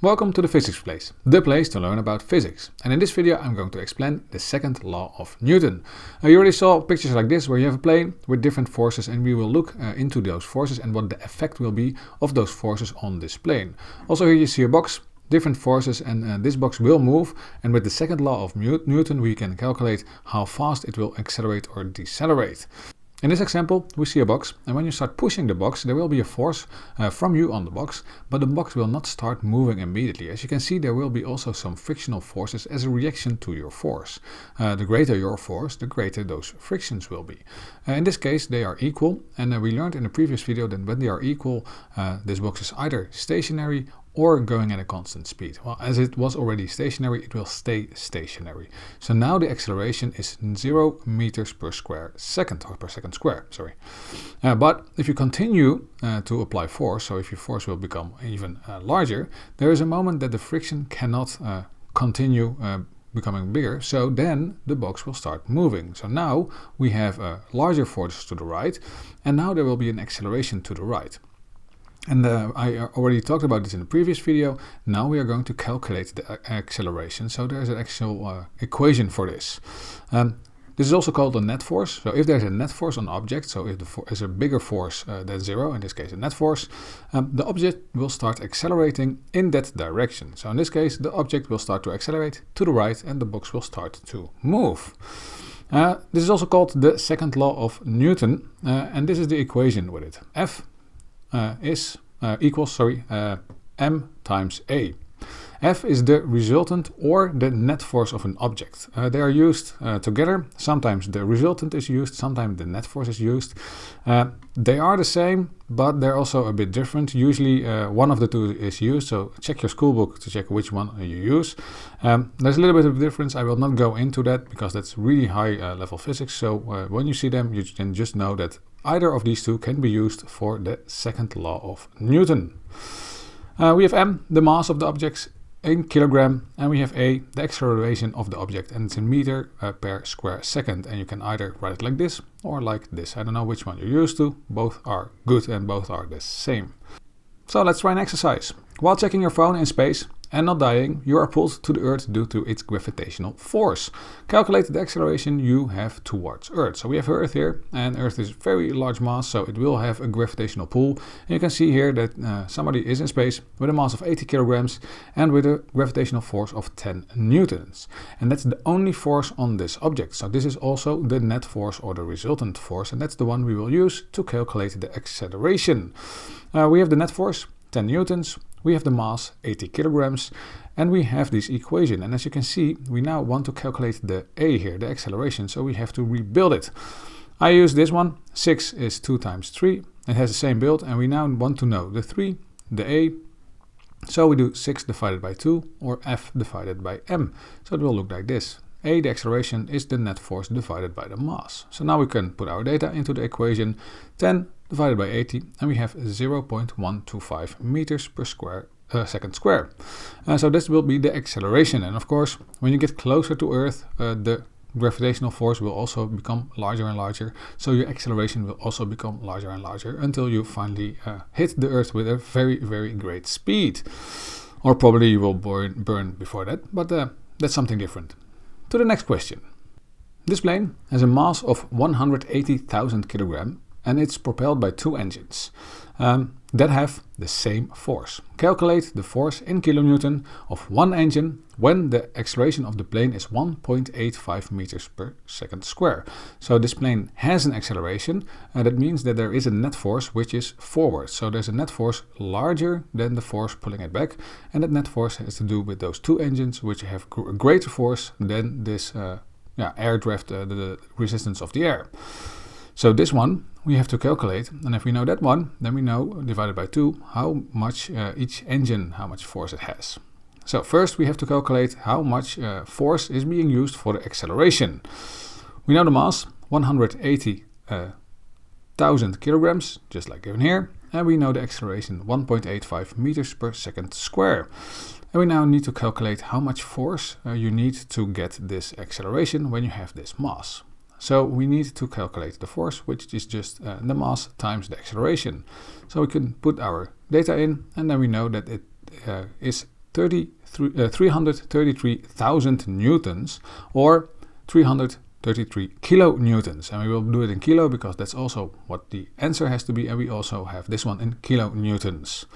Welcome to the PhysicsPlace, the place to learn about physics. And in this video I'm going to explain the second law of Newton. You already saw pictures like this where you have a plane with different forces, and we will look into those forces and what the effect will be of those forces on this plane. Also here you see a box, different forces, and this box will move, and with the second law of Newton we can calculate how fast it will accelerate or decelerate. In this example, we see a box, and when you start pushing the box, there will be a force from you on the box, but the box will not start moving immediately. As you can see, there will be also some frictional forces as a reaction to your force. The greater your force, the greater those frictions will be. In this case, they are equal, and we learned in the previous video that when they are equal, this box is either stationary or going at a constant speed. Well, as it was already stationary, it will stay stationary. So now the acceleration is 0 meters per square second, or per second square, sorry. But if you continue to apply force, so if your force will become even larger, there is a moment that the friction cannot continue becoming bigger, so then the box will start moving. So now we have larger forces to the right, and now there will be an acceleration to the right. And I already talked about this in the previous video. Now we are going to calculate the acceleration. So there's an actual equation for this. This is also called a net force. So if there's a net force on an object, so if there's a bigger force than zero, in this case a net force, the object will start accelerating in that direction. So in this case, the object will start to accelerate to the right and the box will start to move. This is also called the second law of Newton, and this is the equation with it. F equals m times a. F is the resultant or the net force of an object. They are used together. Sometimes the resultant is used, sometimes the net force is used. They are the same, but they're also a bit different. Usually one of the two is used, so check your school book to check which one you use. There's a little bit of difference. I will not go into that because that's really high level physics. So when you see them, you can just know that either of these two can be used for the second law of Newton. We have m, the mass of the objects, in kilogram, and we have a, the acceleration of the object, and it's in meter per square second. And you can either write it like this or like this. I don't know which one you're used to. Both are good and both are the same. So let's try an exercise. While checking your phone in space and not dying, you are pulled to the Earth due to its gravitational force. Calculate the acceleration you have towards Earth. So we have Earth here, and Earth is very large mass, so it will have a gravitational pull. And you can see here that somebody is in space with a mass of 80 kilograms and with a gravitational force of 10 newtons. And that's the only force on this object. So this is also the net force or the resultant force, and that's the one we will use to calculate the acceleration. We have the net force, 10 newtons. We have the mass, 80 kilograms, and we have this equation. And as you can see, we now want to calculate the a here, the acceleration, so we have to rebuild it. I use this one. 6 is 2 times 3. It has the same build, and we now want to know the 3, the a. So we do 6 divided by 2, or f divided by m. So it will look like this. A, the acceleration, is the net force divided by the mass. So now we can put our data into the equation. 10 divided by 80, and we have 0.125 meters per second square. So this will be the acceleration. And of course, when you get closer to Earth, the gravitational force will also become larger and larger. So your acceleration will also become larger and larger until you finally hit the Earth with a very, very great speed. Or probably you will burn before that, but that's something different. To the next question. This plane has a mass of 180,000 kilograms, and it's propelled by 2 engines that have the same force. Calculate the force in kilonewton of one engine when the acceleration of the plane is 1.85 meters per second square. So this plane has an acceleration, and that means that there is a net force which is forward. So there's a net force larger than the force pulling it back, and that net force has to do with those 2 engines which have a greater force than this air draft, the resistance of the air. So this one we have to calculate, and if we know that one, then we know, divided by 2, how much each engine, how much force it has. So first we have to calculate how much force is being used for the acceleration. We know the mass, 180,000 kilograms, just like given here, and we know the acceleration, 1.85 meters per second square. And we now need to calculate how much force you need to get this acceleration when you have this mass. So we need to calculate the force, which is just the mass times the acceleration. So we can put our data in, and then we know that it is 333,000 newtons, or 333 kilonewtons. And we will do it in kilo because that's also what the answer has to be, and we also have this one in kilonewtons.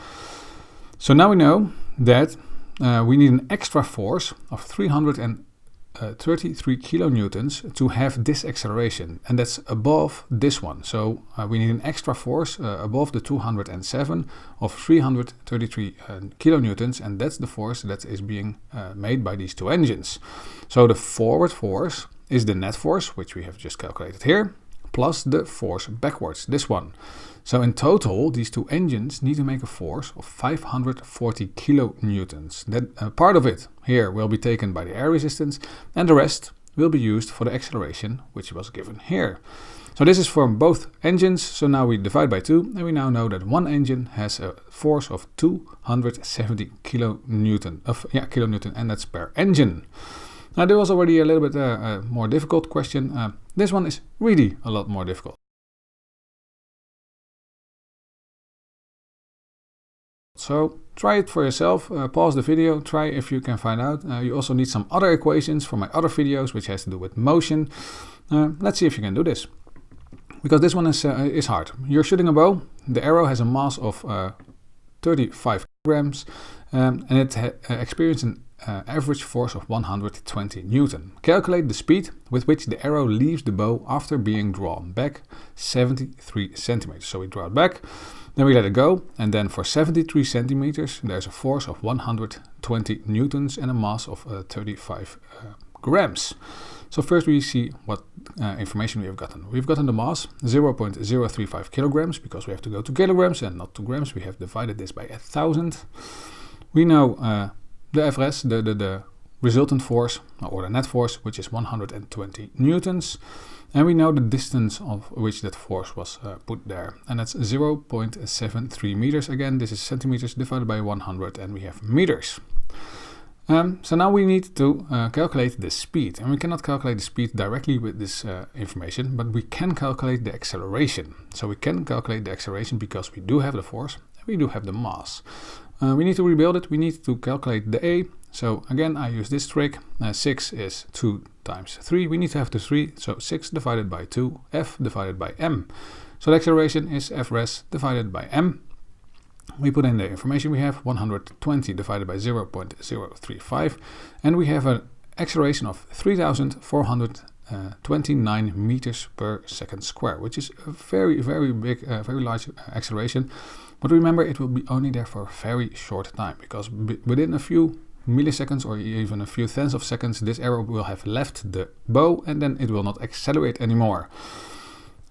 So now we know that we need an extra force of 333 kilonewtons to have this acceleration, and that's above this one. So we need an extra force above the 207 of 333 kilonewtons, and that's the force that is being made by these two engines. So the forward force is the net force, which we have just calculated here, plus the force backwards, this one. So in total, these two engines need to make a force of 540 kilonewtons. That part of it here will be taken by the air resistance, and the rest will be used for the acceleration, which was given here. So this is for both engines. So now we divide by 2, and we now know that one engine has a force of 270 kilonewton, and that's per engine. Now there was already a little bit more difficult question. This one is really a lot more difficult. So try it for yourself, pause the video, try if you can find out. You also need some other equations from my other videos, which has to do with motion. Let's see if you can do this, because this one is hard. You're shooting a bow, the arrow has a mass of 35 kilograms, and it experiences an average force of 120 newton. Calculate the speed with which the arrow leaves the bow after being drawn back 73 centimeters. So we draw it back, then we let it go, and then for 73 centimeters there's a force of 120 newtons and a mass of 35 grams. So first we see what information we have gotten. We've gotten the mass 0.035 kilograms, because we have to go to kilograms and not to grams. We have divided this by 1,000. We know the FRS, the resultant force, or the net force, which is 120 newtons. And we know the distance of which that force was put there, and that's 0.73 meters. Again, this is centimeters divided by 100, and we have meters. So now we need to calculate the speed, and we cannot calculate the speed directly with this information, but we can calculate the acceleration. So we can calculate the acceleration because we do have the force and we do have the mass. We need to rebuild it. We need to calculate the A. So again, I use this trick. 6 is 2 times 3. We need to have the 3, so 6 divided by 2, F divided by M. So the acceleration is Fres divided by M. We put in the information we have, 120 divided by 0.035, and we have an acceleration of 3,429 meters per second square, which is a very, very big, very large acceleration. But remember, it will be only there for a very short time, because within a few milliseconds or even a few tenths of seconds, this arrow will have left the bow, and then it will not accelerate anymore.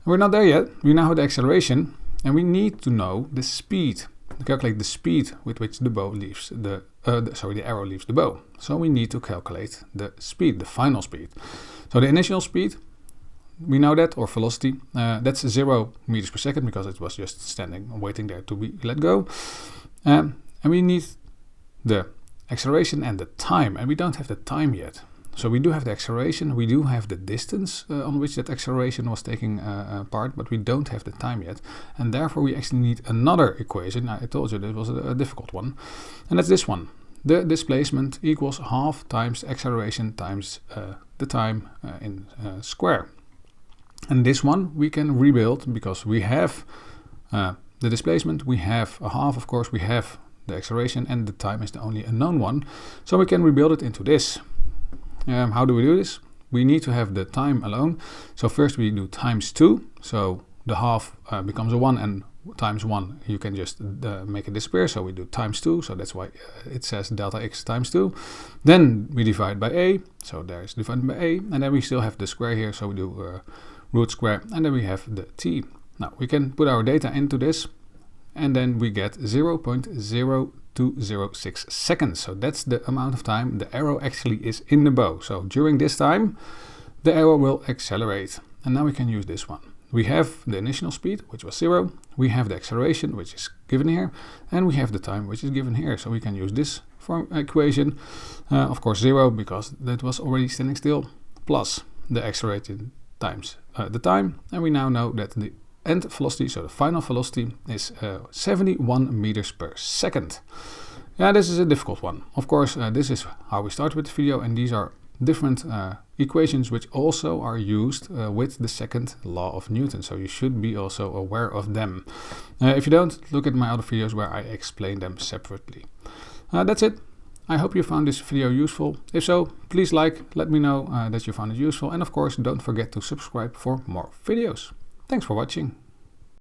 We're not there yet. We now have the acceleration, and we need to know the speed. To calculate the speed with which the bow leaves the arrow leaves the bow. So we need to calculate the speed, the final speed. So the initial speed, we know that, or velocity, that's 0 meters per second, because it was just standing waiting there to be let go. And we need the acceleration and the time, and we don't have the time yet. So we do have the acceleration, we do have the distance on which that acceleration was taking part, but we don't have the time yet. And therefore we actually need another equation. I told you this was a difficult one. And that's this one. The displacement equals half times acceleration times the time in square. And this one we can rebuild, because we have the displacement, we have a half, of course, we have the acceleration, and the time is the only unknown one. So we can rebuild it into this. How do we do this? We need to have the time alone. So first we do times 2. So the half becomes a 1, and times 1 you can just make it disappear. So we do times 2. So that's why it says delta x times 2. Then we divide by a. So there's divided by a. And then we still have the square here. So we do root square. And then we have the t. Now we can put our data into this. And then we get 0.0206 seconds. So that's the amount of time the arrow actually is in the bow. So during this time, the arrow will accelerate. And now we can use this one. We have the initial speed, which was 0. We have the acceleration, which is given here. And we have the time, which is given here. So we can use this equation. Of course 0, because that was already standing still, plus the accelerated times the time. And we now know that the end velocity, so the final velocity, is 71 meters per second. Yeah, this is a difficult one. Of course, this is how we start with the video, and these are different equations which also are used with the second law of Newton, so you should be also aware of them. If you don't, look at my other videos where I explain them separately. That's it. I hope you found this video useful. If so, please let me know that you found it useful, and of course don't forget to subscribe for more videos. Thanks for watching.